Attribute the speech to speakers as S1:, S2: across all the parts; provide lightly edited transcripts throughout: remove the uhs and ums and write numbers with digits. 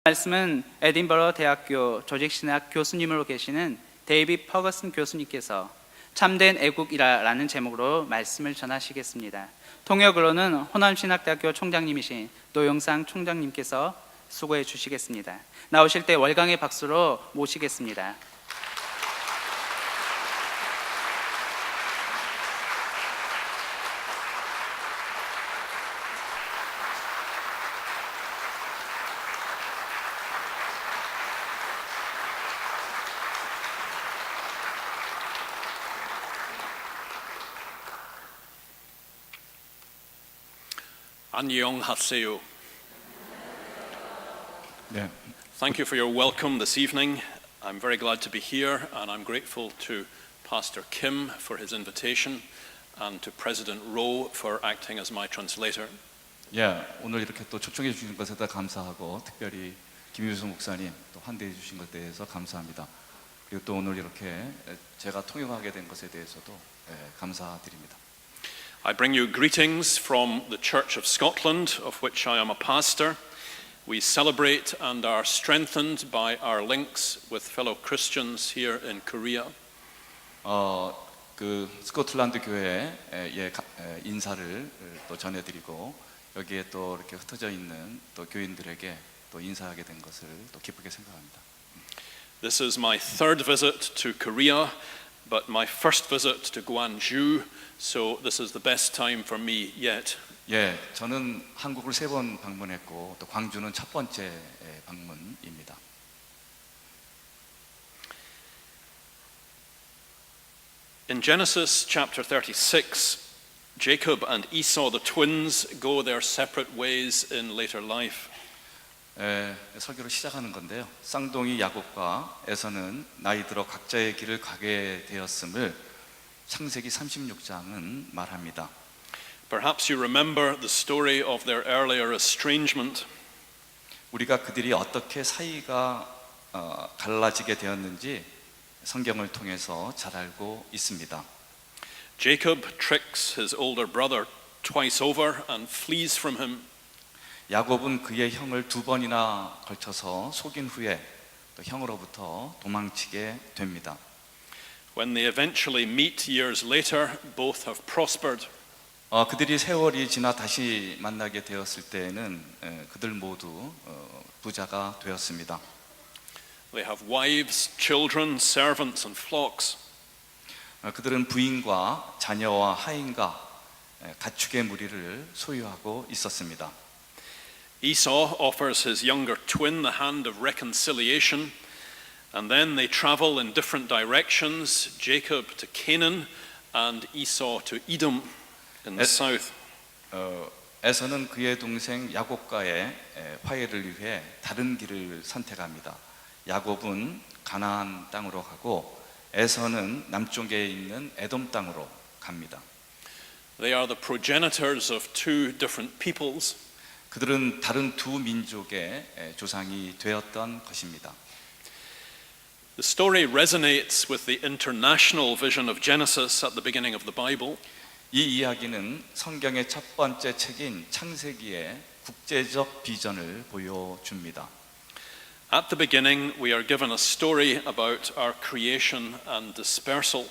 S1: 말씀은 에딘버러 대학교 조직신학 교수님으로 계시는 데이빗 퍼거슨 교수님께서 참된 애국이라는 제목으로 말씀을 전하시겠습니다. 통역으로는 호남신학대학교 총장님이신 노영상 총장님께서 수고해 주시겠습니다. 나오실 때 월강의 박수로 모시겠습니다.
S2: 안녕하세요.
S3: 네,
S2: Thank you for your welcome this evening. I'm very glad to be here, and I'm grateful to Pastor Kim for his invitation and to President Rowe for acting as my translator.
S3: 오늘 이렇게 또 초청해 주신 것에 다 감사하고 특별히 김유수 목사님 또 환대해 주신 것에 대해서 감사합니다. 그리고 또 오늘 이렇게 제가 통역하게 된 것에 대해서도 감사드립니다.
S2: I bring you greetings from the Church of Scotland, of which I am a pastor. We celebrate and are strengthened by our links with fellow Christians here in Korea.
S3: 그 스코틀랜드 교회에 인사를 또 전해드리고 여기에 또 이렇게 흩어져 있는 또 교인들에게 또 인사하게 된 것을 또 기쁘게 생각합니다.
S2: This is my third visit to Korea, but my first visit to Gwangju, so this is the best time for me yet.
S3: 저는 한국을 3번 방문했고 또 광주는 첫 번째 방문입니다.
S2: In Genesis chapter 36, Jacob and Esau the twins go their separate ways in later life.
S3: 설교를 시작하는 건데요. 쌍둥이 야곱과 에서는 나이 들어 각자의 길을 가게 되었음을 창세기 36장은 말합니다.
S2: Perhaps you remember the story of their earlier estrangement.
S3: 우리가 그들이 어떻게 사이가 갈라지게 되었는지 성경을 통해서 잘 알고 있습니다.
S2: Jacob tricks his older brother twice over and flees from him.
S3: 야곱은 그의 형을 2번이나 걸쳐서 속인 후에 또 형으로부터 도망치게 됩니다.
S2: When they eventually meet years later, both have prospered.
S3: 그들이 세월이 지나 다시 만나게 되었을 때에는 그들 모두 부자가 되었습니다.
S2: They have wives, children, servants, and flocks.
S3: 그들은 부인과 자녀와 하인과 가축의 무리를 소유하고 있었습니다.
S2: Esau offers his younger twin the hand of reconciliation, and then they travel in different directions, Jacob to Canaan and Esau to Edom in the south.
S3: 에서는 그의 동생 야곱과의 화해를 위해 다른 길을 선택합니다. 야곱은 가나안 땅으로 가고 에서는 남쪽에 있는 에돔 땅으로 갑니다.
S2: They are the progenitors of two different peoples.
S3: 그들은 다른 두 민족의 조상이 되었던 것입니다.
S2: The story resonates with the international vision of Genesis at the beginning of the Bible.
S3: 이 이야기는 성경의 첫 번째 책인 창세기의 국제적 비전을 보여줍니다.
S2: At the beginning, we are given a story about our creation and dispersal.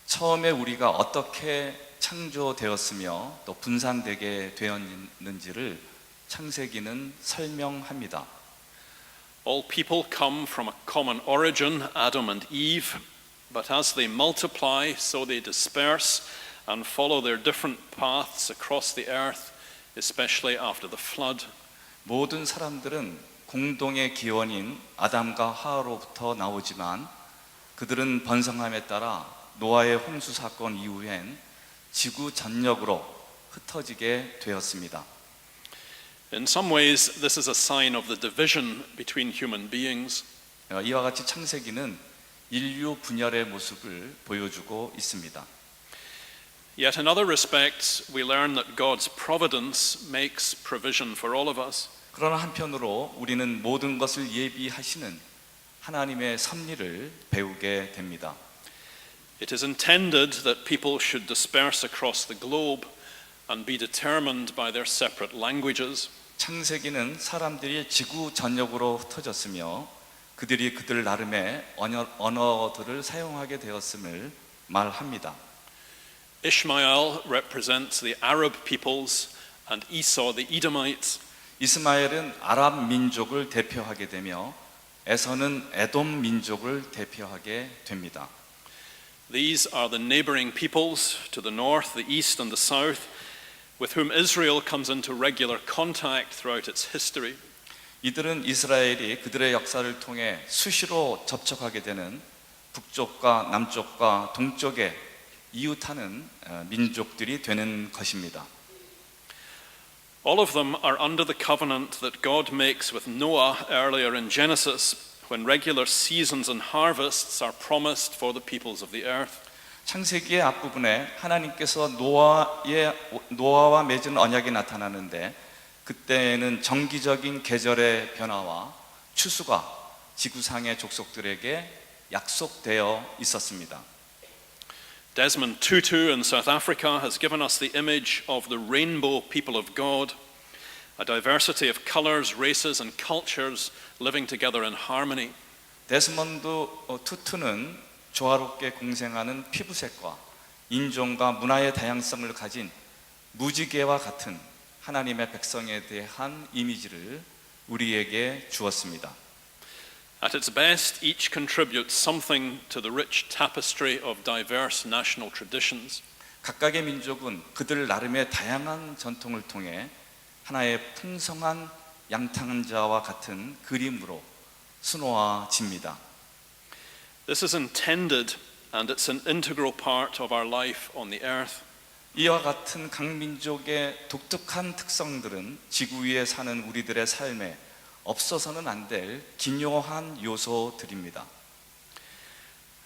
S3: 처음에 우리가 어떻게 창조되었으며 또 분산되게 되었는지를 창세기는 설명합니다.
S2: All people come from a common origin, Adam and Eve, but as they multiply, so they disperse and follow their different paths across the earth, especially after the flood.
S3: 모든 사람들은 공동의 기원인 아담과 하와로부터 나오지만 그들은 번성함에 따라 노아의 홍수 사건 이후엔 지구 전역으로 흩어지게 되었습니다.
S2: In some ways, this is a sign of the division between human beings.
S3: 이와 같이 창세기는 인류 분열의 모습을 보여주고 있습니다.
S2: Yet in other respects, we learn that God's providence makes provision for all of us.
S3: 그러나 한편으로 우리는 모든 것을 예비하시는 하나님의 섭리를 배우게 됩니다.
S2: It is intended that people should disperse across the globe and be determined by their separate languages.
S3: 창세기는 사람들이 지구 전역으로 흩어졌으며 그들이 그들 나름의 언어들을 사용하게 되었음을 말합니다.
S2: Ishmael represents the Arab peoples and Esau the Edomites.
S3: 이스마엘은 아랍 민족을 대표하게 되며 에서는 에돔 민족을 대표하게 됩니다.
S2: These are the neighboring peoples to the north, the east, and the south, with whom Israel comes into regular contact throughout its history.
S3: 이들은 이스라엘이 그들의 역사를 통해 수시로 접촉하게 되는 북쪽과 남쪽과 동쪽에 이웃하는 민족들이 되는 것입니다.
S2: All of them are under the covenant that God makes with Noah earlier in Genesis, when regular seasons and harvests are promised for the peoples of the earth.
S3: 창세기의 앞부분에 하나님께서 노아와 맺은 언약이 나타나는데 그때에는 정기적인 계절의 변화와 추수가 지구상의 족속들에게 약속되어 있었습니다.
S2: Desmond Tutu in South Africa has given us the image of the rainbow people of God, a diversity of colors, races, and cultures living together in harmony.
S3: 데스몬드 투투는 조화롭게 공생하는 피부색과 인종과 문화의 다양성을 가진 무지개와 같은 하나님의 백성에 대한 이미지를 우리에게 주었습니다.
S2: At its best, each contributes something to the rich tapestry of diverse national traditions.
S3: 각각의 민족은 그들 나름의 다양한 전통을 통해 하나의 풍성한 양탄자와 같은 그림으로 수놓아집니다.
S2: This is intended and it's an integral part of our life on the earth.
S3: 이와 같은 각 민족의 독특한 특성들은 지구 위에 사는 우리들의 삶에 없어서는 안 될 기묘한 요소들입니다.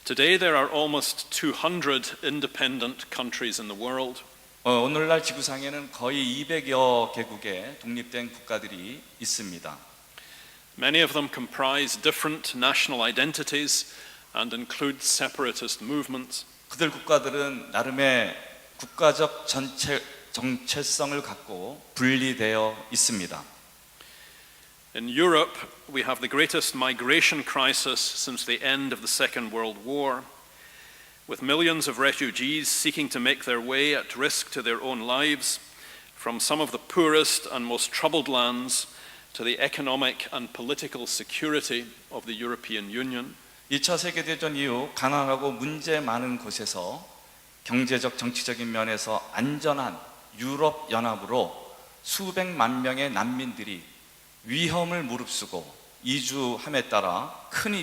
S2: Today there are almost 200 independent countries in the world.
S3: 오늘날 지구상에는 거의 200여 개국의 독립된 국가들이 있습니다.
S2: Many of them comprise different national identities and include separatist movements.
S3: 그들 국가들은 나름의 국가적 정체성을 갖고 분리되어 있습니다.
S2: In Europe, we have the greatest migration crisis since the end of the Second World War, with millions of refugees seeking to make their way at risk to their own lives from some of the poorest and most troubled lands to the economic and political security of the European Union.
S3: 2차 세계대전 이후 가난하고 문제 많은 곳에서 경제적 정치적인 면에서 안전한 유럽 연합으로 수백만 명의 난민들이 위험을 무릅쓰고 이주함에 따른 큰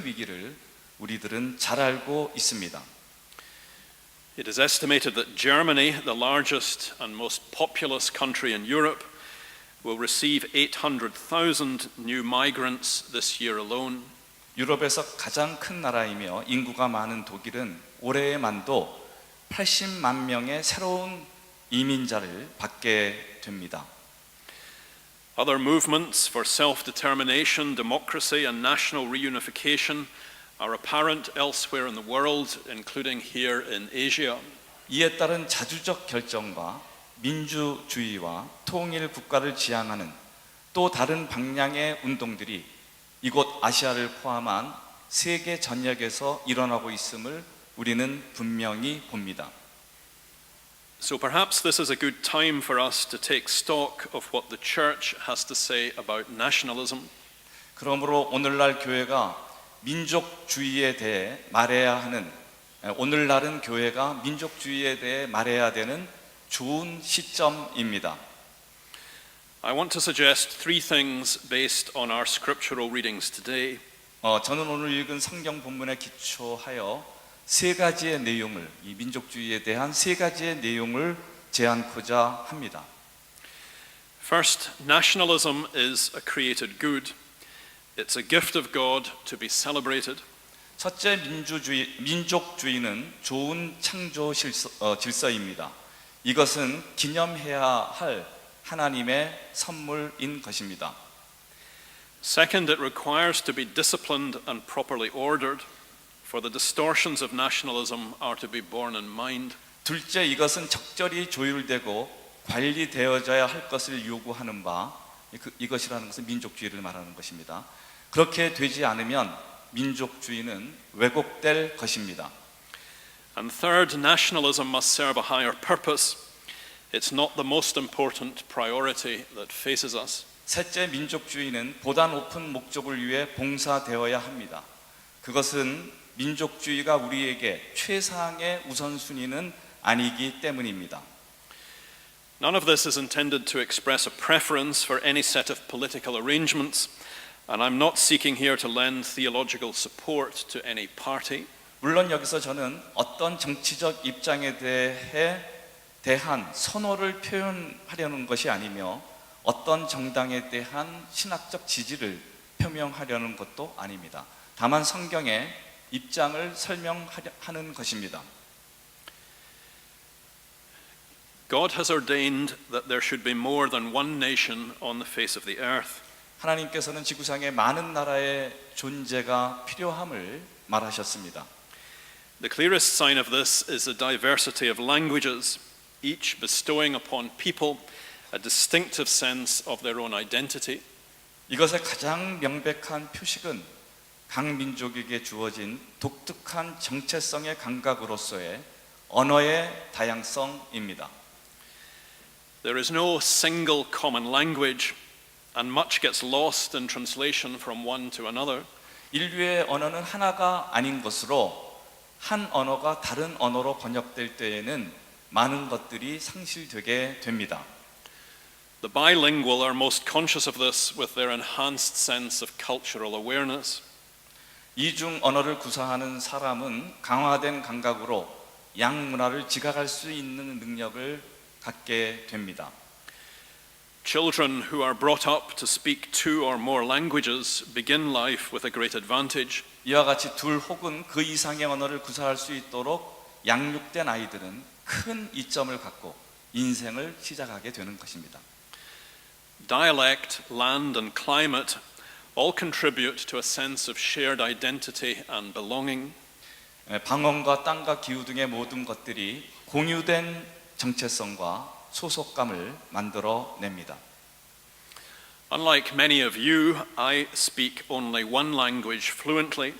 S3: 위기를 우리들은 잘 알고 있습니다.
S2: It is estimated that Germany, the largest and most populous country in Europe, will receive 800,000 new migrants this year alone.
S3: 유럽에서 가장 큰 나라이며 인구가 많은 독일은 올해에만도 80만 명의 새로운 이민자를 받게 됩니다.
S2: Other movements for self-determination, democracy, and national reunification are apparent elsewhere in the world, including here in Asia.
S3: 이에 따른 자주적 결정과 민주주의와 통일 국가를 지향하는 또 다른 방향의 운동들이 이곳 아시아를 포함한 세계 전역에서 일어나고 있음을 우리는 분명히 봅니다.
S2: So perhaps this is a good time for us to take stock of what the church has to say about nationalism.
S3: 그러므로 오늘날 교회가 민족주의에 대해 말해야 하는 오늘날은 교회가 민족주의에 대해 말해야 되는 좋은 시점입니다.
S2: I want to suggest three things based on our scriptural readings today.
S3: 저는 오늘 읽은 성경 본문에 기초하여 세 가지의 내용을 이 민족주의에 대한 세 가지의 내용을 제안코자 합니다.
S2: First, nationalism is a created good. It's a gift of God to be celebrated.
S3: 첫째, 민족주의는 좋은 창조 질서입니다. 이것은 기념해야 할 하나님의 선물인 것입니다.
S2: Second, it requires to be disciplined and properly ordered, for the distortions of nationalism are to be borne in mind.
S3: 둘째, 이것은 적절히 조율되고 관리되어져야 할 것을 요구하는 바, 이것이라는 것은 민족주의를 말하는 것입니다. 그렇게 되지 않으면 민족주의는 왜곡될 것입니다.
S2: And third, nationalism must serve a higher purpose. It's not the most important priority that faces us.
S3: 셋째, 민족주의는 보다 높은 목적을 위해 봉사되어야 합니다. 그것은 민족주의가 우리에게 최상의 우선순위는 아니기 때문입니다.
S2: None of this is intended to express a preference for any set of political arrangements, and I'm not seeking here to lend theological support to any party.
S3: 물론 여기서 저는 어떤 정치적 입장에 대한 선호를 표현하려는 것이 아니며 어떤 정당에 대한 신학적 지지를 표명하려는 것도 아닙니다. 다만 성경의 입장을 설명하는 것입니다.
S2: God has ordained that there should be more than one nation on the face of the earth.
S3: 하나님께서는 지구상에 많은 나라의 존재가 필요함을 말하셨습니다.
S2: The clearest sign of this is the diversity of languages, each bestowing upon people a distinctive sense of their own identity.
S3: 이것의 가장 명백한 표식은 각 민족에게 주어진 독특한 정체성의 감각으로서의 언어의 다양성입니다.
S2: There is no single common language, and much gets lost in translation from one to another.
S3: 인류의 언어는 하나가 아닌 것으로 한 언어가 다른 언어로 번역될 때에는 많은 것들이 상실되게 됩니다.
S2: The bilingual are most conscious of this with their enhanced sense of cultural awareness.
S3: 이중 언어를 구사하는 사람은 강화된 감각으로 양 문화를 지각할 수 있는 능력을 갖게 됩니다.
S2: Children who are brought up to speak two or more languages begin life with a great advantage.
S3: 이와 같이 둘 혹은 그 이상의 언어를 구사할 수 있도록 양육된 아이들은 큰 이점을 갖고 인생을 시작하게 되는 것입니다.
S2: Dialect, land, and climate all contribute to a sense of shared identity and belonging.
S3: 방언과 땅과 기후 등의 모든 것들이 공유된 정체성과 소속감을 만들어냅니다.
S2: Unlike many of you, I speak only one language fluently,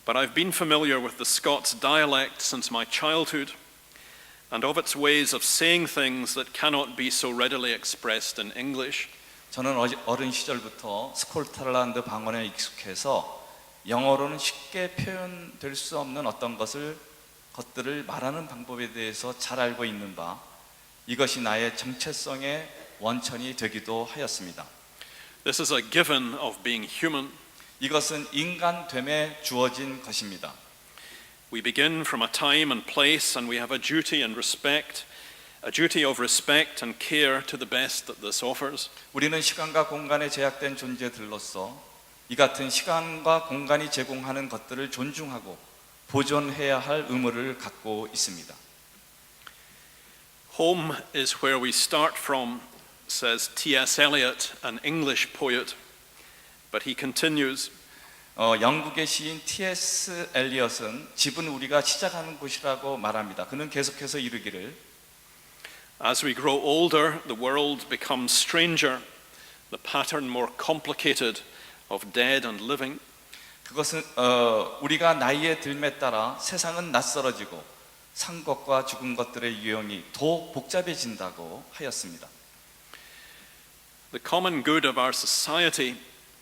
S2: but I've been familiar with the Scots dialect since my childhood and of its ways of saying things that cannot be so readily expressed in English.
S3: 저는 어린 시절부터 스코틀랜드 방언에 익숙해서 영어로는 쉽게 표현될 수 없는 어떤 것들을 말하는 방법에 대해서 잘 알고 있는 바, 이것이 나의 정체성의 원천이 되기도 하였습니다.
S2: This is a given of being human.
S3: 이것은 인간됨에 주어진 것입니다.
S2: We begin from a time and place, and we have a duty and respect, a duty of respect and care to the best that this offers.
S3: 우리는 시간과 공간에 제약된 존재들로서 이 같은 시간과 공간이 제공하는 것들을 존중하고 보존해야 할 의무를 갖고 있습니다.
S2: Home is where we start from, says T.S. Eliot, an English poet. But he continues,
S3: 영국의 시인 T.S. 엘리엇은 집은 우리가 시작하는 곳이라고 말합니다. 그는 계속해서 이르기를
S2: as we grow older, the world becomes stranger, the pattern more complicated of dead and living.
S3: 그것은 우리가 나이에 들매 따라 세상은 낯설어지고 산 것과 죽은 것들의 유형이 더 복잡해진다고 하였습니다.
S2: The common good of our society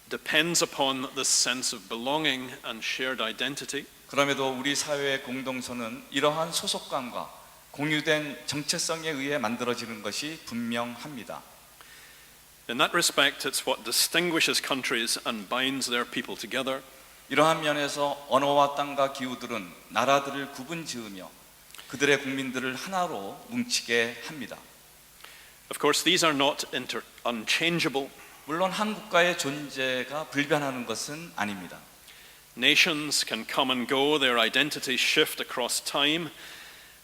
S2: depends upon this sense of belonging and shared identity.
S3: 그럼에도 우리 사회의 공동선은 이러한 소속감과 공유된 정체성에 의해 만들어지는 것이 분명합니다.
S2: In that respect, it's what distinguishes countries and binds their people together.
S3: 이러한 면에서 언어와 땅과 기후들은 나라들을 구분지으며 그들의 국민들을 하나로 뭉치게 합니다.
S2: Of course, these are not unchangeable.
S3: 물론 한 국가의 존재가 불변하는 것은 아닙니다.
S2: Nations can come and go, their identities shift across time.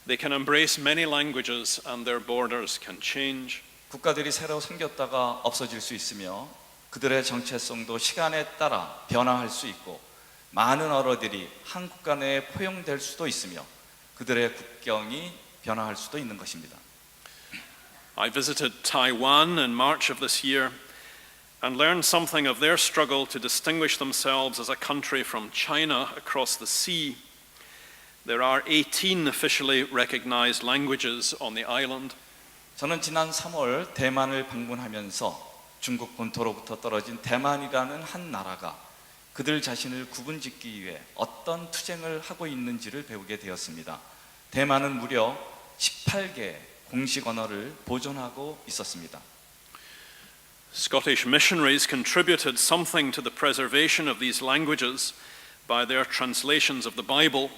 S2: They can embrace many languages and their borders can change.
S3: 국가들이 새로 생겼다가 없어질 수 있으며 그들의 정체성도 시간에 따라 변화할 수 있고 많은 언어들이 한 국가 내에 포용될 수도 있으며 그들의 국경이 변화할 수도 있는 것입니다.
S2: I visited Taiwan in March of this year and learned something of their struggle to distinguish themselves as a country from China across the sea. There are 18 officially recognized languages on the island.
S3: 저는 지난 3월 대만을 방문하면서 중국 본토로부터 떨어진 대만이라는 한 나라가 그들 자신을 구분짓기 위해 어떤 투쟁을 하고 있는지를 배우게 되었습니다. 대만은 무려 18개 공식 언어를 보존하고 있었습니다.
S2: Scottish missionaries contributed something to the preservation of these languages by their translations of the Bible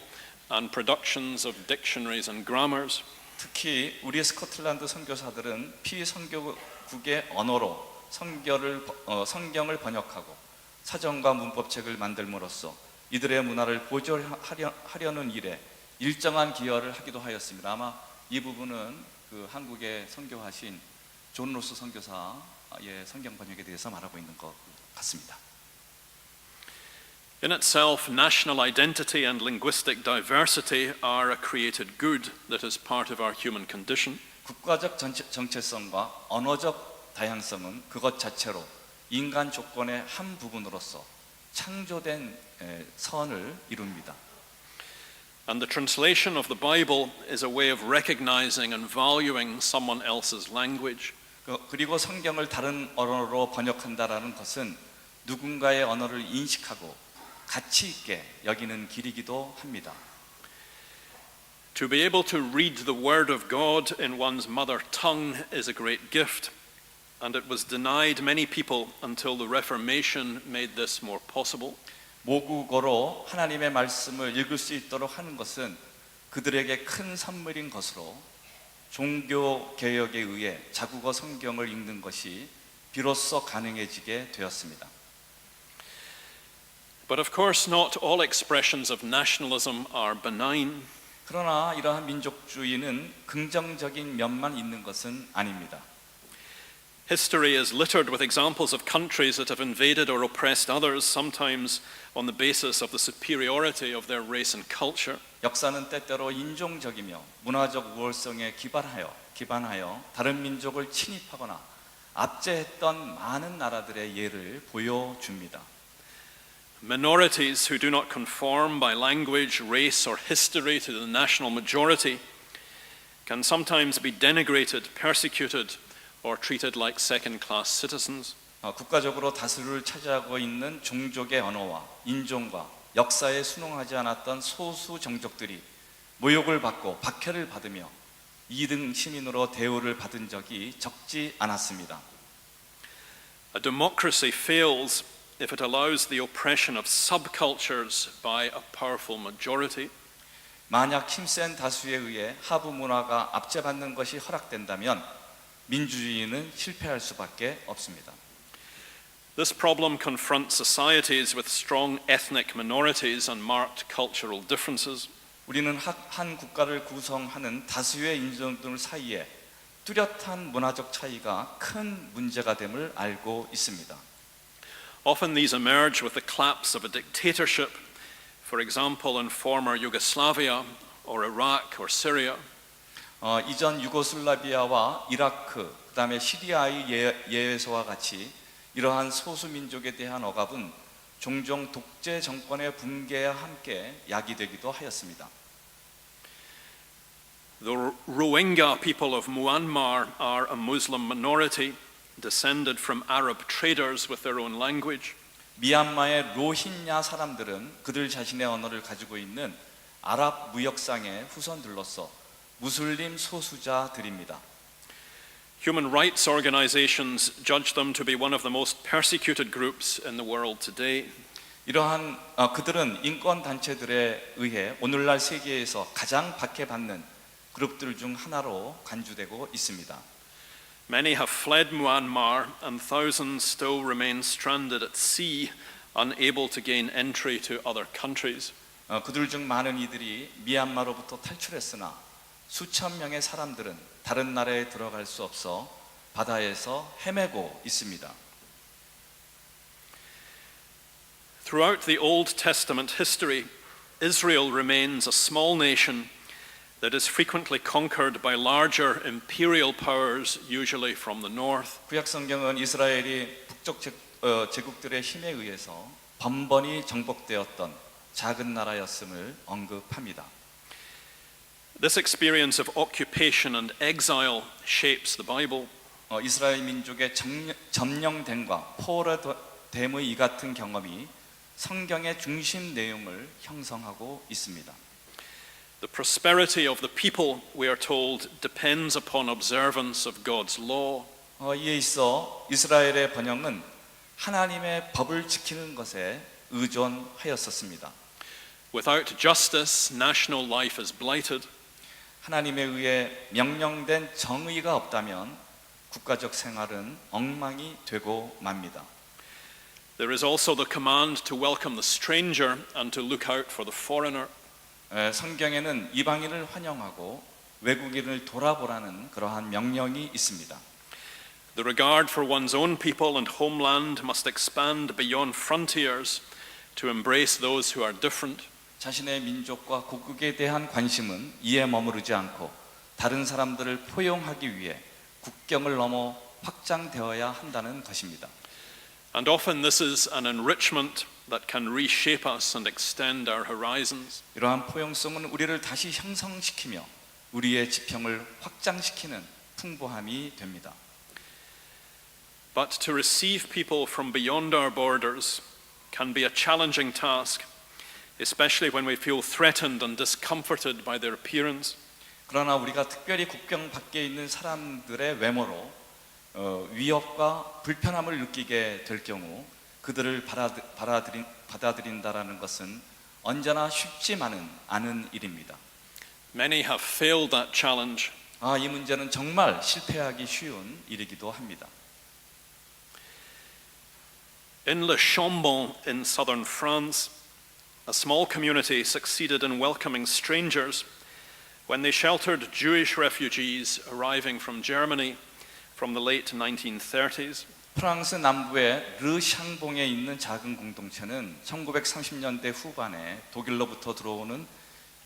S2: and productions of dictionaries and grammars.
S3: 특히 우리 스코틀랜드 선교사들은 피선교국의 언어로 성경을 번역하고 사전과 문법책을 만들므로써 이들의 문화를 보존하려는 일에 일정한 기여를 하기도 하였습니다. 아마 이 부분은 그 한국에 선교하신 존 로스 선교사의 성경 번역에 대해서 말하고 있는 것 같습니다.
S2: In itself, national identity and linguistic diversity are a created good that is part of our human condition.
S3: 국가적 정체성과 언어적 다양성은 그것 자체로 인간 조건의 한 부분으로서 창조된 선을 이룹니다.
S2: And the translation of the Bible is a way of recognizing and valuing someone else's language.
S3: 그리고 성경을 다른 언어로 번역한다라는 것은 누군가의 언어를 인식하고 가치 있게 여기는 길이기도 합니다.
S2: To be able to read the Word of God in one's mother tongue is a great gift, and it was denied many people until the Reformation made this more possible.
S3: 모국어로 하나님의 말씀을 읽을 수 있도록 하는 것은 그들에게 큰 선물인 것으로 종교 개혁에 의해 자국어 성경을 읽는 것이 비로소 가능해지게 되었습니다.
S2: But of course, not all expressions of nationalism are benign.
S3: 그러나 이러한 민족주의는 긍정적인 면만 있는 것은 아닙니다.
S2: History is littered with examples of countries that have invaded or oppressed others, sometimes on the basis of the superiority of their race and culture.
S3: 역사는 때때로 인종적이며 문화적 우월성에 기반하여 다른 민족을 침입하거나 압제했던 많은 나라들의 예를 보여줍니다.
S2: Minorities who do not conform by language, race, or history to the national majority can sometimes be denigrated, persecuted, or treated like second-class citizens.
S3: 국가적으로 다수를 차지하고 있는 종족의 언어와 인종과 역사에 순응하지 않았던 소수 정족들이 모욕을 받고 박해를 받으며 2등 시민으로 대우를 받은 적이 적지 않았습니다.
S2: A democracy fails if it allows the oppression of subcultures by a powerful majority.
S3: 만약 힘센 다수에 의해 하부 문화가 압제받는 것이 허락된다면 민주주의는 실패할 수밖에 없습니다.
S2: This problem confronts societies with strong ethnic minorities and marked cultural differences.
S3: 우리는 한 국가를 구성하는 다수의 인종들 사이에 뚜렷한 문화적 차이가 큰 문제가 됨을 알고 있습니다.
S2: Often these emerge with the collapse of a dictatorship, for example in former Yugoslavia or Iraq or Syria.
S3: 이전 유고슬라비아와 이라크, 그다음에 시리아의 예외서와 같이 이러한 소수 민족에 대한 억압은 종종 독재 정권의 붕괴와 함께 야기되기도 하였습니다.
S2: The Rohingya people of Myanmar are a Muslim minority descended from Arab traders with their own language.
S3: 미얀마의 로힝야 사람들은 그들 자신의 언어를 가지고 있는 아랍 무역상의 후손들로서 무슬림 소수자들입니다.
S2: Human rights organizations judge them to be one of the most persecuted groups in the world today.
S3: 이러한 그들은 인권 단체들에 의해 오늘날 세계에서 가장 박해받는 그룹들 중 하나로 간주되고 있습니다.
S2: Many have fled Myanmar and thousands still remain stranded at sea, unable to gain entry to other countries.
S3: 그들 중 많은 이들이 미얀마로부터 탈출했으나 수천 명의 사람들은 다른 나라에 들어갈 수 없어 바다에서 헤매고 있습니다.
S2: Throughout the Old Testament history, Israel remains a small nation that is frequently conquered by larger imperial powers, usually from the north.
S3: 구약 성경은 이스라엘이 북쪽 제국들의 힘에 의해서 번번이 정복되었던 작은 나라였음을 언급합니다.
S2: This experience of occupation and exile shapes the Bible.
S3: 이스라엘 민족의 점령됨과 포로됨의 이 같은 경험이 성경의 중심 내용을 형성하고 있습니다.
S2: The prosperity of the people, we are told, depends upon observance of God's law.
S3: 이에 있어 이스라엘의 번영은 하나님의 법을 지키는 것에 의존하였었습니다.
S2: Without justice, national life is blighted.
S3: 하나님에 의해 명령된 정의가 없다면 국가적 생활은 엉망이 되고 맙니다.
S2: There is also the command to welcome the stranger and to look out for the foreigner.
S3: 성경에는 이방인을 환영하고 외국인을 돌아보라는 그러한 명령이 있습니다.
S2: The regard for one's own people and homeland must expand beyond frontiers to embrace those who are different.
S3: 자신의 민족과 고국에 대한 관심은 이에 머무르지 않고 다른 사람들을 포용하기 위해 국경을 넘어 확장되어야 한다는 것입니다.
S2: And often this is an enrichment that can reshape us and extend our horizons.
S3: 이러한 포용성은 우리를 다시 형성시키며 우리의 지평을 확장시키는 풍부함이 됩니다.
S2: But to receive people from beyond our borders can be a challenging task, especially when we feel threatened and discomforted by their appearance.
S3: 그러나 우리가 특별히 국경 밖에 있는 사람들의 외모로 위협과 불편함을 느끼게 될 경우 그들을 받아들인다라는 것은 언제나 쉽지만은 않은 일입니다.
S2: Many have failed that challenge.
S3: 이 문제는 정말 실패하기 쉬운 일이기도 합니다.
S2: In Le Chambon in southern France, a small community succeeded in welcoming strangers when they sheltered Jewish refugees arriving from Germany from the late 1930s.
S3: 프랑스 남부의 르샹봉에 있는 작은 공동체는 1930년대 후반에 독일로부터 들어오는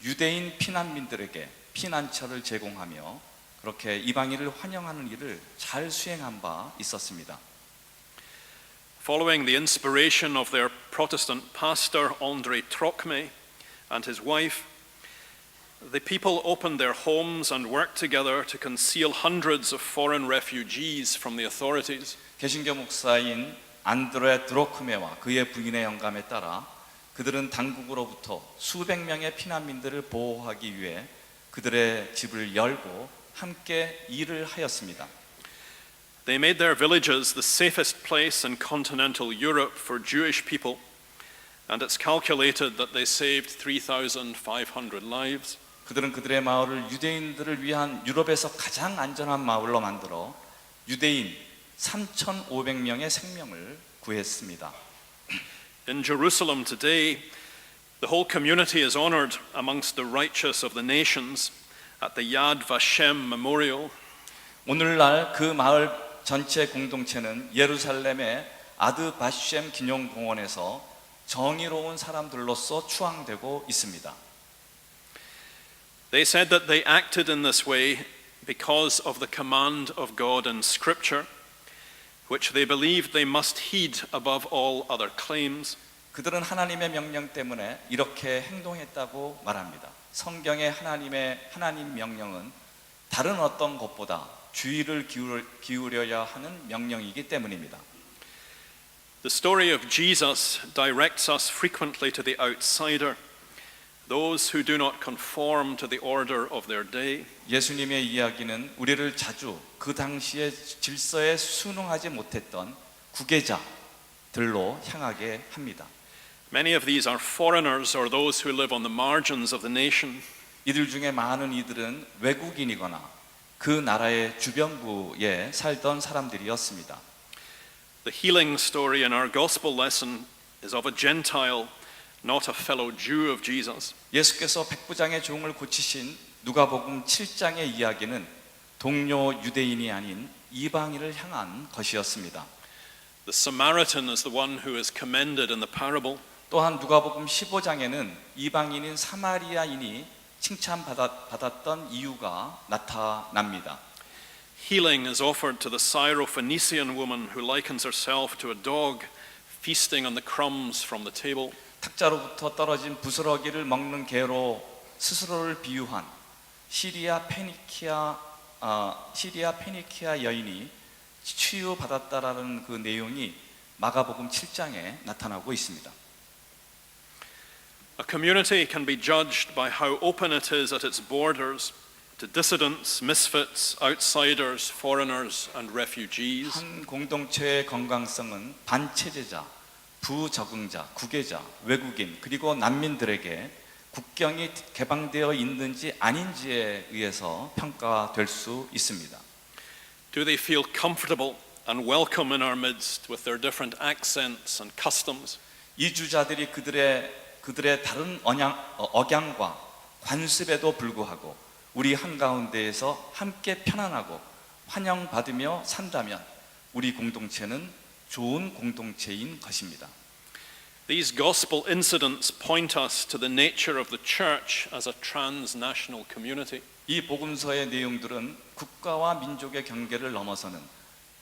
S3: 유대인 피난민들에게 피난처를 제공하며 그렇게 이방인을 환영하는 일을 잘 수행한 바 있었습니다.
S2: Following the inspiration of their Protestant pastor André Trocmé and his wife, the people opened their homes and worked together to conceal hundreds of foreign refugees from the authorities.
S3: 개신교 목사인 안드레 드로크메와 그의 부인의 영감에 따라 그들은 당국으로부터 수백 명의 피난민들을 보호하기 위해 그들의 집을 열고 함께 일을 하였습니다.
S2: They made their villages the safest place in continental Europe for Jewish people, and it's calculated that they saved 3,500 lives.
S3: 그들은 그들의 마을을 유대인들을 위한 유럽에서 가장 안전한 마을로 만들어 유대인 3,500명의 생명을 구했습니다.
S2: In Jerusalem today, the whole community is honored amongst the righteous of the nations at the Yad Vashem Memorial.
S3: 오늘날 그 마을 전체 공동체는 예루살렘의 아드 바셴 기념공원에서 정의로운 사람들로서 추앙되고 있습니다.
S2: They said that they acted in this way because of the command of God in Scripture, which they believed they must heed above all other claims.
S3: 그들은 하나님의 명령 때문에 이렇게 행동했다고 말합니다. 성경의 하나님 명령은 다른 어떤 것보다 주의를 기울여야 하는 명령이기 때문입니다.
S2: The story of Jesus directs us frequently to the outsider, those who do not conform to the order of their day.
S3: 예수님의 이야기는 우리를 자주 그 당시의 질서에 순응하지 못했던 구계자들로 향하게 합니다.
S2: Many of these are foreigners or those who live on the margins of the nation.
S3: 이들 중에 많은 이들은 외국인이거나 그 나라의 주변부에 살던 사람들이었습니다.
S2: The healing story in our gospel lesson is of a Gentile, not a fellow Jew of Jesus.
S3: 예수께서 백부장의 종을 고치신 누가복음 7장의 이야기는 동료 유대인이 아닌 이방인을 향한 것이었습니다.
S2: The Samaritan is the one who is commended in the parable.
S3: 또한 누가복음 15장에는 이방인인 사마리아인이 칭찬받았던 이유가 나타납니다.
S2: Healing is offered to the Syrophoenician woman who likens herself to a dog feasting on the crumbs from the table.
S3: 탁자로부터 떨어진 부스러기를 먹는 개로 스스로를 비유한 시리아 페니키아 여인이 치유받았다라는 그 내용이 마가복음 7장에 나타나고 있습니다.
S2: A community can be judged by how open it is at its borders to dissidents, misfits, outsiders, foreigners, and refugees.
S3: 한 공동체의 건강성은 반체제자, 부적응자, 국외자, 외국인 그리고 난민들에게 국경이 개방되어 있는지 아닌지에 의해서 평가될 수 있습니다.
S2: Do they feel comfortable and welcome in our midst with their different accents and customs?
S3: 이주자들이 그들의 다른 억양과 관습에도 불구하고 우리 한가운데에서 함께 편안하고 환영받으며 산다면 우리 공동체는 좋은 공동체인 것입니다.
S2: These gospel incidents point us to the nature of the church as a transnational community.
S3: 이 복음서의 내용들은 국가와 민족의 경계를 넘어서는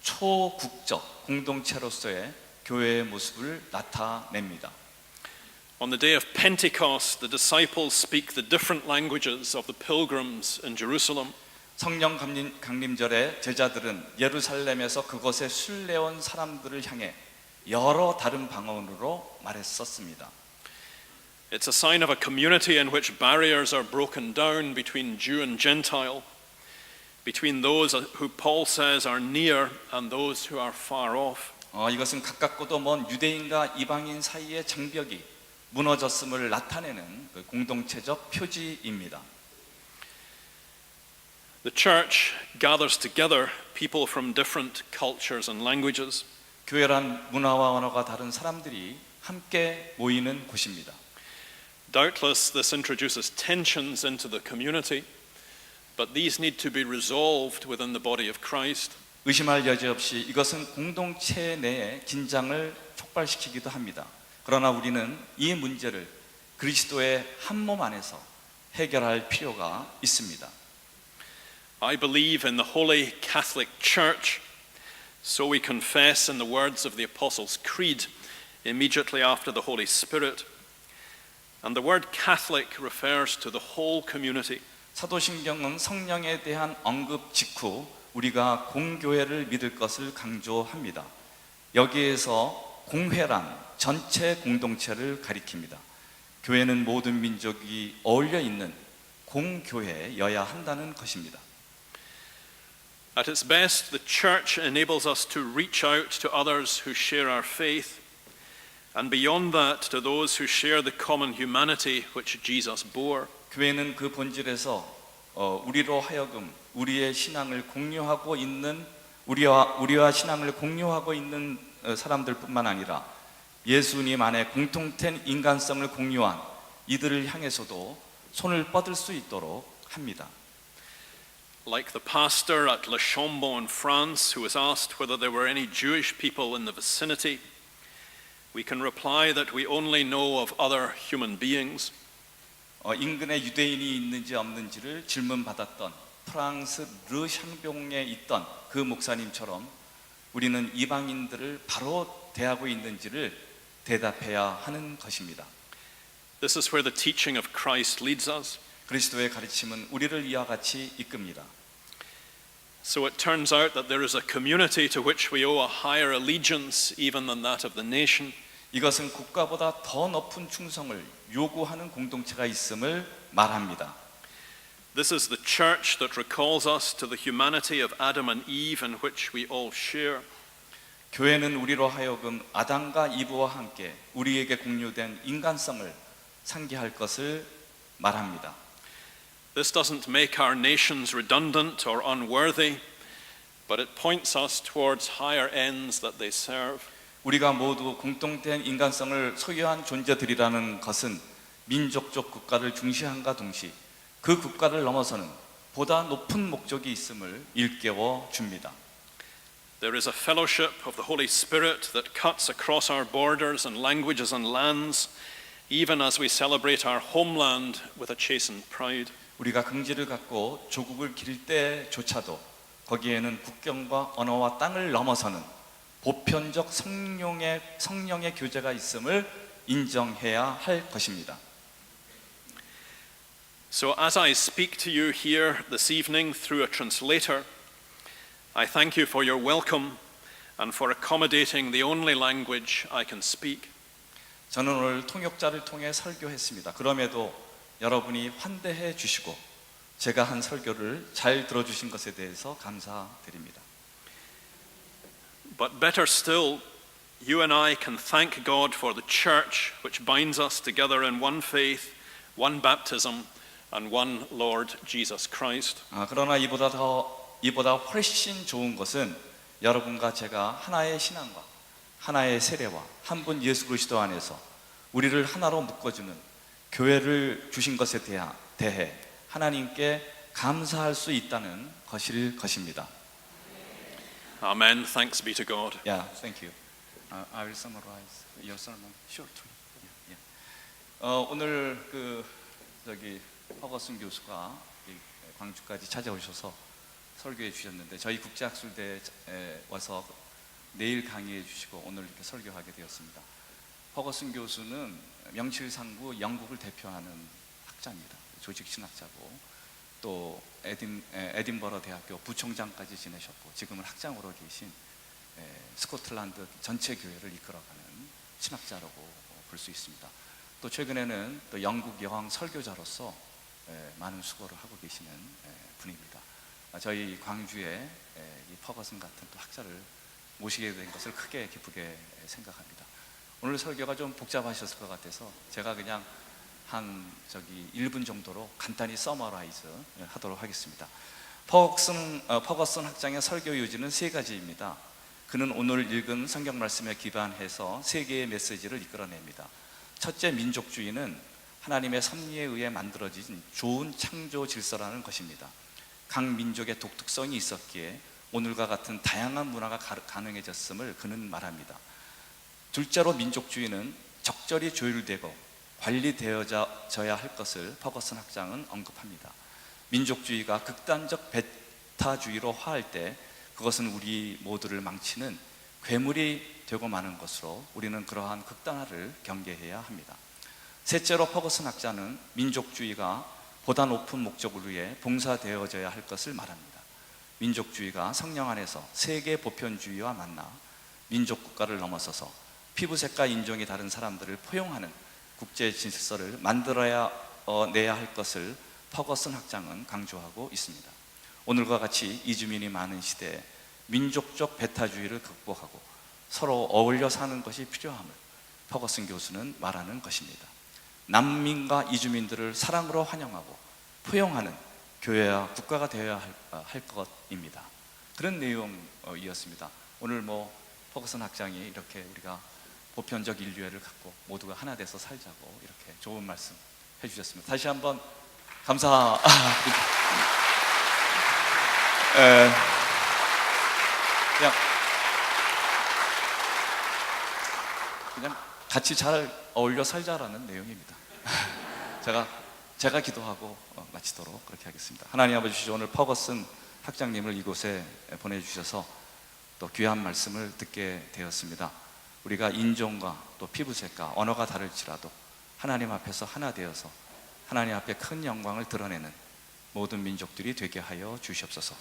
S3: 초국적 공동체로서의 교회의 모습을 나타냅니다.
S2: On the day of Pentecost, the disciples speak the different languages of the pilgrims in Jerusalem.
S3: 성령 강림절에 제자들은 예루살렘에서 그곳에 순례온 사람들을 향해 여러 다른 방언으로 말했었습니다.
S2: It's a sign of a community in which barriers are broken down between Jew and Gentile, between those who Paul says are near and those who are far off.
S3: 이것은 가깝고도 먼 유대인과 이방인 사이의 장벽이 무너졌음을 나타내는 공동체적 표지입니다.
S2: The church gathers together people from different cultures and languages.
S3: 교회란 문화와 언어가 다른 사람들이 함께 모이는 곳입니다.
S2: Doubtless this introduces tensions into the community, but these need to be resolved within the body of Christ.
S3: 의심할 여지 없이 이것은 공동체 내에 긴장을 촉발시키기도 합니다. 그러나 우리는 이 문제를 그리스도의 한 몸 안에서 해결할 필요가 있습니다.
S2: I believe in the Holy Catholic Church, so we confess in the words of the Apostles' Creed immediately after the Holy Spirit. And the word Catholic refers to the whole community.
S3: 사도신경은 성령에 대한 언급 직후 우리가 공교회를 믿을 것을 강조합니다. 여기에서 공회란 전체 공동체를 가리킵니다. 교회는 모든 민족이 어울려 있는 공교회여야 한다는 것입니다.
S2: At its best, the church enables us to reach out to others who share our faith, and beyond that, to those who share the common humanity which Jesus bore.
S3: 교회는 그 본질에서 우리로 하여금 우리의 신앙을 공유하고 있는 우리와 신앙을 공유하고 있는 사람들뿐만 아니라 예수님 안에 공통된 인간성을 공유한 이들을 향해서도 손을 뻗을 수 있도록 합니다.
S2: Like the pastor at Le Chambon in France who was asked whether there were any Jewish people in the vicinity, we can reply that we only know of other human beings.
S3: 인근에 유대인이 있는지 없는지를 질문받았던 프랑스 르샹병에 있던 그 목사님처럼 우리는 이방인들을 바로 대하고 있는지를 대답해야 하는 것입니다.
S2: This is where the teaching of Christ leads us.
S3: 그리스도의 가르침은 우리를 이와 같이 이끕니다.
S2: So it turns out that there is a community to which we owe a higher allegiance even than that of the nation.
S3: 이것은 국가보다 더 높은 충성을 요구하는 공동체가 있음을 말합니다.
S2: This is the church that recalls us to the humanity of Adam and Eve in which we all share.
S3: 교회는 우리로 하여금 아담과 이브와 함께 우리에게 공유된 인간성을 상기할 것을 말합니다.
S2: This doesn't make our nations redundant or unworthy, but it points us towards higher ends that they serve.
S3: 우리가 모두 공통된 인간성을 소유한 존재들이라는 것은 민족적 국가를 중시함과 동시에 그 국가를 넘어서는 보다 높은 목적이 있음을 일깨워 줍니다.
S2: There is a fellowship of the Holy Spirit that cuts across our borders and languages and lands even as we celebrate our homeland with a chastened pride.
S3: 우리가 긍지를 갖고 조국을 기릴 때조차도 거기에는 국경과 언어와 땅을 넘어서는 보편적 성령의 교제가 있음을 인정해야 할 것입니다.
S2: So as I speak to you here this evening through a translator, I thank you for your welcome and for accommodating the only language I can speak.
S3: 저는 오늘 통역자를 통해 설교했습니다. 그럼에도 여러분이 환대해 주시고 제가 한 설교를 잘 들어주신 것에 대해서 감사드립니다.
S2: But better still, you and I can thank God for the church which binds us together in one faith, one baptism, and one Lord Jesus Christ.
S3: 그러나 이보다 훨씬 좋은 것은 여러분과 제가 하나의 신앙과 하나의 세례와 한 분 예수 그리스도 안에서 우리를 하나로 묶어주는 교회를 주신 것에 대해 하나님께 감사할 수 있다는 것입니다.
S2: Amen. Thanks be to God.
S3: Yeah, thank you. I will summarize your sermon shortly. 오늘 허거슨 교수가 광주까지 찾아오셔서 설교해 주셨는데 저희 국제학술대에 와서 내일 강의해 주시고 오늘 이렇게 설교하게 되었습니다. 허거슨 교수는 명실상부 영국을 대표하는 학자입니다. 조직신학자고 또 에딘버러 대학교 부총장까지 지내셨고 지금은 학장으로 계신 스코틀랜드 전체 교회를 이끌어가는 신학자라고 볼 수 있습니다. 또 최근에는 또 영국 여왕 설교자로서 많은 수고를 하고 계시는 분입니다. 저희 광주에 이 퍼거슨 같은 또 학자를 모시게 된 것을 크게 기쁘게 생각합니다. 오늘 설교가 좀 복잡하셨을 것 같아서 제가 그냥 한 1분 정도로 간단히 서머라이즈 하도록 하겠습니다. 퍼거슨 학장의 설교 요지는 3가지입니다. 그는 오늘 읽은 성경 말씀에 기반해서 3개의 메시지를 이끌어냅니다. 첫째, 민족주의는 하나님의 섭리에 의해 만들어진 좋은 창조 질서라는 것입니다. 각 민족의 독특성이 있었기에 오늘과 같은 다양한 문화가 가능해졌음을 그는 말합니다. 둘째로, 민족주의는 적절히 조율되고 관리되어져야 할 것을 퍼거슨 학장은 언급합니다. 민족주의가 극단적 배타주의로 화할 때 그것은 우리 모두를 망치는 괴물이 되고 마는 것으로 우리는 그러한 극단화를 경계해야 합니다. 셋째로, 퍼거슨 학자는 민족주의가 보다 높은 목적을 위해 봉사되어져야 할 것을 말합니다. 민족주의가 성령 안에서 세계 보편주의와 만나 민족 국가를 넘어서서 피부색과 인종이 다른 사람들을 포용하는 국제 질서를 만들어내야 할 것을 퍼거슨 학장은 강조하고 있습니다. 오늘과 같이 이주민이 많은 시대에 민족적 배타주의를 극복하고 서로 어울려 사는 것이 필요함을 퍼거슨 교수는 말하는 것입니다. 난민과 이주민들을 사랑으로 환영하고 포용하는 교회와 국가가 되어야 할 것입니다. 그런 내용이었습니다. 오늘 퍼거슨 학장이 이렇게 우리가 보편적 인류애를 갖고 모두가 하나 돼서 살자고 이렇게 좋은 말씀 해주셨습니다. 다시 한번 그냥 같이 잘 어울려 살자라는 내용입니다. 제가 기도하고 마치도록 그렇게 하겠습니다. 하나님 아버지, 오늘 퍼거슨 학장님을 이곳에 보내주셔서 또 귀한 말씀을 듣게 되었습니다. 우리가 인종과 또 피부색과 언어가 다를지라도 하나님 앞에서 하나 되어서 하나님 앞에 큰 영광을 드러내는 모든 민족들이 되게 하여 주시옵소서.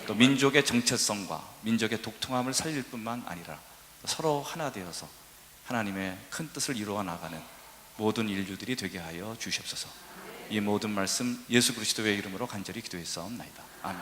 S3: 또 민족의 정체성과 민족의 독특함을 살릴 뿐만 아니라 서로 하나 되어서 하나님의 큰 뜻을 이루어 나가는 모든 인류들이 되게 하여 주시옵소서. 이 모든 말씀 예수 그리스도의 이름으로 간절히 기도했사옵나이다. 아멘.